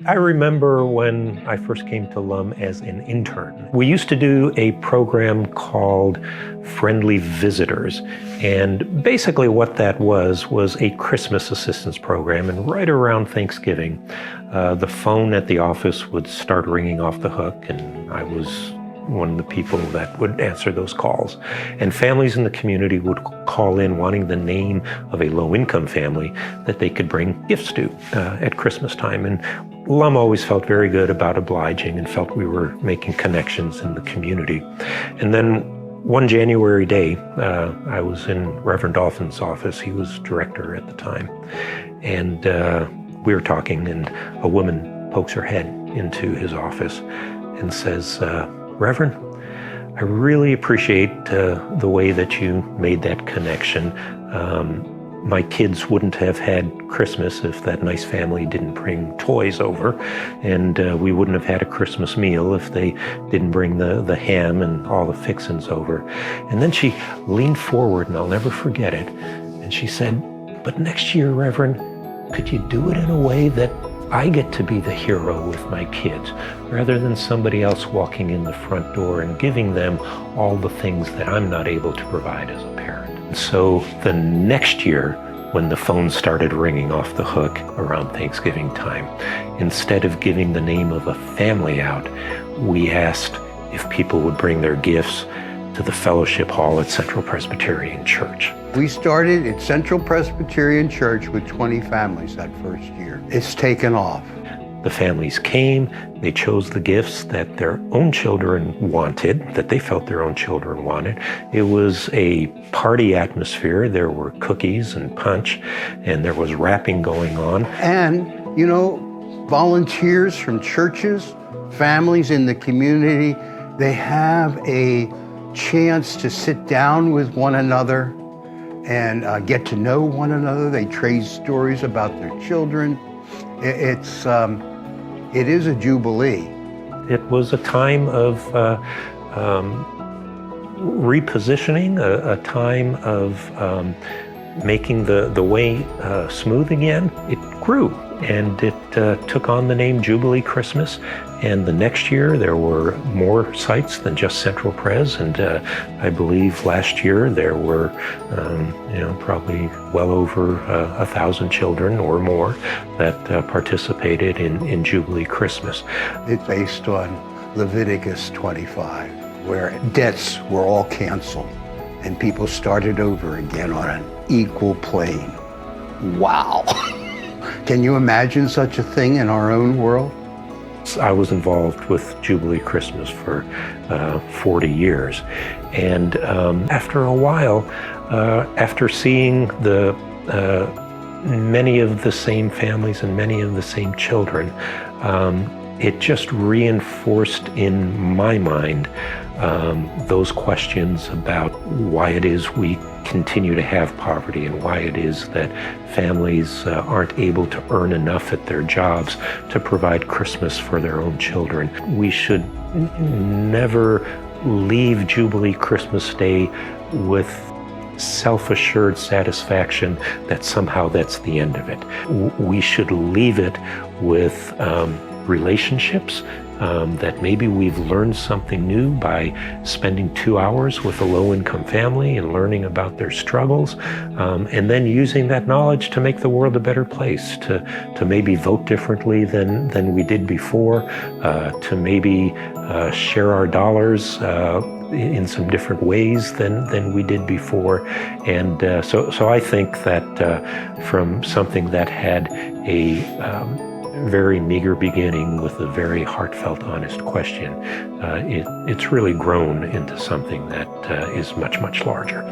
I remember when I first came to LUM as an intern. We used to do a program called Friendly Visitors, and basically what that was a Christmas assistance program. And right around Thanksgiving, the phone at the office would start ringing off the hook, and I was one of the people that would answer those calls. And families in the community would call in wanting the name of a low-income family that they could bring gifts to at Christmas time. And LUM always felt very good about obliging and felt we were making connections in the community. And then one January day, I was in Reverend Dolphin's office. He was director at the time. And we were talking, and a woman pokes her head into his office and says, "Reverend, I really appreciate the way that you made that connection. My kids wouldn't have had Christmas if that nice family didn't bring toys over, and we wouldn't have had a Christmas meal if they didn't bring the ham and all the fixins over." And then she leaned forward, and I'll never forget it, and she said, "But next year, Reverend, could you do it in a way that I get to be the hero with my kids, rather than somebody else walking in the front door and giving them all the things that I'm not able to provide as a parent?" So the next year, when the phone started ringing off the hook around Thanksgiving time, instead of giving the name of a family out, we asked if people would bring their gifts to the fellowship hall at Central Presbyterian Church. We started at Central Presbyterian Church with 20 families that first year. It's taken off. The families came, they chose the gifts that their own children wanted, that they felt their own children wanted. It was a party atmosphere. There were cookies and punch, and there was wrapping going on. And, volunteers from churches, families in the community, they have a chance to sit down with one another and get to know one another. They trade stories about their children. It is a jubilee. It was a time of repositioning, a time of making the way smooth again. It grew, and it took on the name Jubilee Christmas. And the next year there were more sites than just Central Pres, and I believe last year there were probably well over 1,000 children or more that participated in Jubilee Christmas. It's based on Leviticus 25, where debts were all canceled and people started over again on an equal plane. Wow. Can you imagine such a thing in our own world? I was involved with Jubilee Christmas for 40 years. And after a while, after seeing many of the same families and many of the same children, it just reinforced in my mind those questions about why it is we continue to have poverty and why it is that families aren't able to earn enough at their jobs to provide Christmas for their own children. We should never leave Jubilee Christmas Day with self-assured satisfaction that somehow that's the end of it. We should leave it with relationships, that maybe we've learned something new by spending 2 hours with a low-income family and learning about their struggles, and then using that knowledge to make the world a better place, to maybe vote differently than we did before, to maybe share our dollars in some different ways than we did before. And so I think that from something that had a very meager beginning with a very heartfelt, honest question, it's really grown into something that is much, much larger.